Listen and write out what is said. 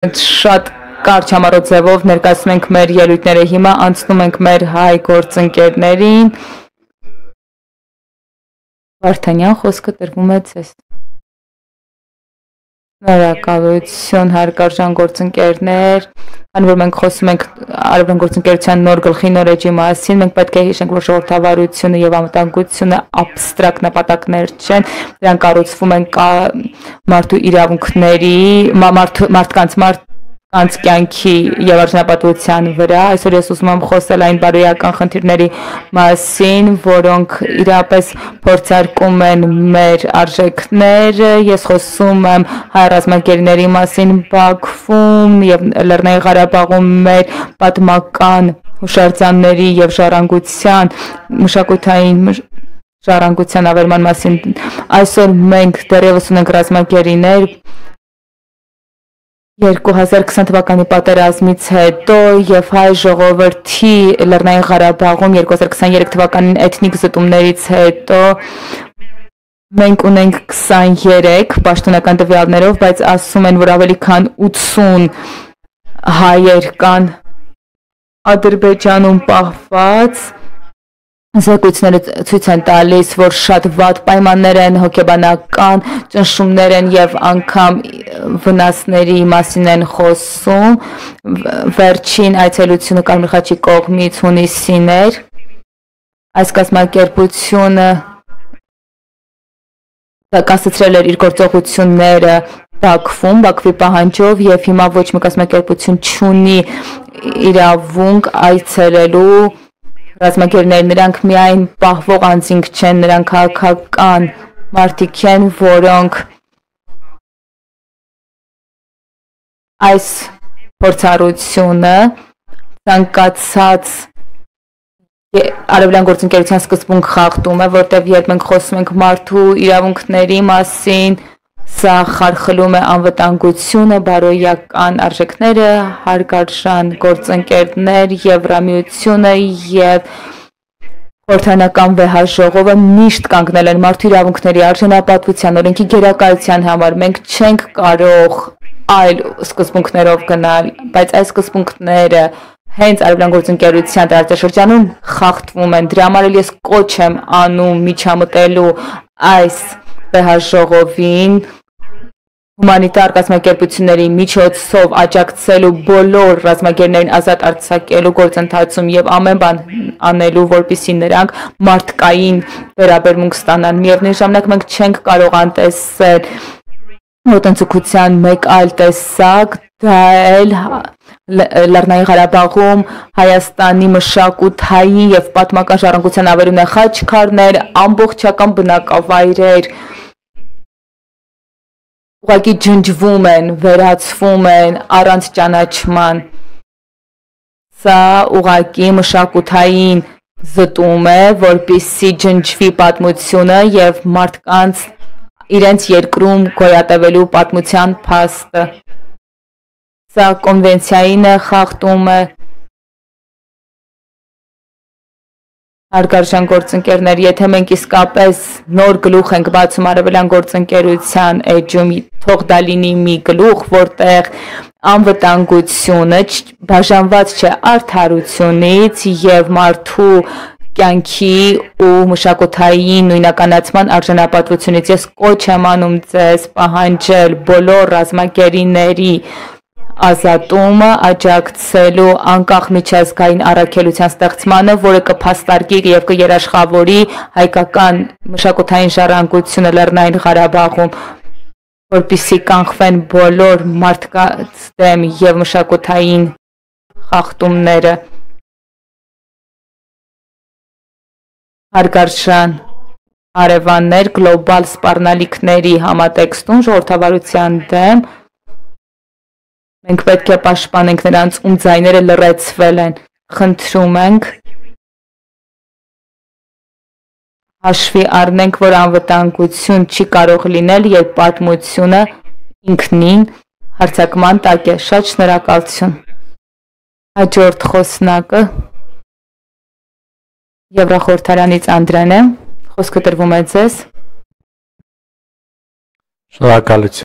Շատ կարճ համառոտ ձևով ներկայացնում ենք մեր ելույթները հիմա անցնում ենք մեր հայ գործընկերներին Վարդանյան խոսքը տրվում է ձեզ Շնորհակալություն հարգարժան գործընկերներ քանի որ մենք խոսում ենք արևելյան գործընկերության նոր գլխի նոր էջի մասին մենք պետք է հիշենք որ ժողովրդավարությունը եւ անվտանգությունը абստրակտ նպատակներ չեն դրանք կառուցվում են մարդու իրավունքների մարդկանց կյանքի եւ արժանապատվության վրա այսօր ես ուզում եմ խոսել այն բարոյական խնդիրների մասին որոնք իրապես փորձարկում են մեր արժեքները ես խոսում եմ հայ ռազմագերիների մասին Բաքվում եւ Լեռնային Ղարաբաղում մեր պատմական հուշարձանների եւ ժառանգության մշակութային ժառանգության ավերման մասին այսօր մենք դեռևս ունենք ռազմագերիներ 2020 թվականի պատերազմից հետո եւ հայ ժողովրդի Լեռնային Ղարաբաղում 2023 թվականին էթնիկ զտումներից հետո մենք ունենք 23 պաշտոնական տվյալներով, բայց ասում են, որ ավելի քան 80 հայեր կան Ադրբեջանում պահված Զեկույցները ցույց են տալիս, որ շատ վատ պայմաններ են, հոգեբանական ճնշումներ են եւ անգամ վնասների մասին են խոսում։ Վերջին այցելությունը Կարմիր խաչի կողմից հունիսին էր։ Այս կազմակերպությունը կասեցրել էր իր գործողությունները Բաքվում, Բաքվի պահանջով եւ հիմա ոչ մի կազմակերպություն չունի իրավունք այցելելու Ռազմագերիներ նրանք միայն պահվող անձինք չեն, նրանք քաղաքական մարդիկ են, որոնք այս փորձառությունը ցանկացած արևելյան գործընկերության սկզբունք խախտում է, որտեղ երբ մենք խոսում ենք մարդու իրավունքների մասին, սա խարխլում է անվտանգությունը, բարոյական արժեքները, հարգարժան գործընկերներ, Եվրամիությունը եւ խորհրդանական վեհաժողովը միշտ կանգնել են մարդու իրավունքների արժանապատվության օրենքի գերակայության համար։ Մենք չենք կարող այլ սկզբունքներով գնալ, բայց այս սկզբունքները հենց արևելյան գործընկերության տարածաշրջանում խախտվում են։ Դրա համար ես կոչ եմ անում միջամտելու այս վեհաժողովին Հումանիտար կազմակերպությունների միջոցով աջակցելու բոլոր ռազմագերիներին ազատ արձակելու գործընթացում եւ ամեն բան անելու, որպեսզի նրանք մարդկային վերաբերմունք ստանան։ Միևնույն ժամանակ մենք չենք կարող անտեսել ոտնձգության մեկ այլ տեսակ, դա էլ Լեռնային Ղարաբաղում Հայաստանի մշակութային եւ պատմական ժառանգության ավերում է խաչքարներ, ամբողջական բնակավայրեր ուղղակի ջնջվում են, վերացվում են առանց ճանաչման։ Սա ուղղակի մշակութային զտում է, որպեսզի ջնջվի պատմությունը եւ մարդկանց իրենց երկրում գոյատևելու պատմության փաստը։ Սա կոնվենցիային է խախտում է Հարգարժան գործընկերներ, եթե մենք իսկապես նոր գլուխ ենք բացում արևելյան գործընկերության էջում, թող դա լինի մի գլուխ, որտեղ անվտանգությունը բաժանված չէ արդարությունից եւ մարդու կյանքի ու մշակութային նույնականացման արժանապատվությունից։ Ես կոչ եմ անում ձեզ պահանջել բոլոր ռազմագերիների ազատումը աջակցելու անկախ միջազգային առաքելության ստեղծմանը, որը կփաստարկի եւ կերաշխավորի հայկական մշակութային ժառանգությունը Լեռնային Ղարաբաղում, որպեսզի կանխվեն բոլոր մարդկանց դեմ եւ մշակութային խախտումները։ Հարգարժան հարևաններ, գլոբալ սպառնալիքների համատեքստում ժողովրդավարության դեմ Մենք պետք է պաշտպանենք նրանց, ում ձայները լռեցվել են, խնդրում ենք հաշվի առնենք, որ անվտանգություն չի կարող լինել, երբ պատմությունը ինքնին հարձակման տակ է։ Շատ շնորհակալություն։ Հաջորդ խոսնակը Եվրախորհրդարանից Անդրեն է, խոսքը տրվում է ձեզ։ Շնորհակալություն։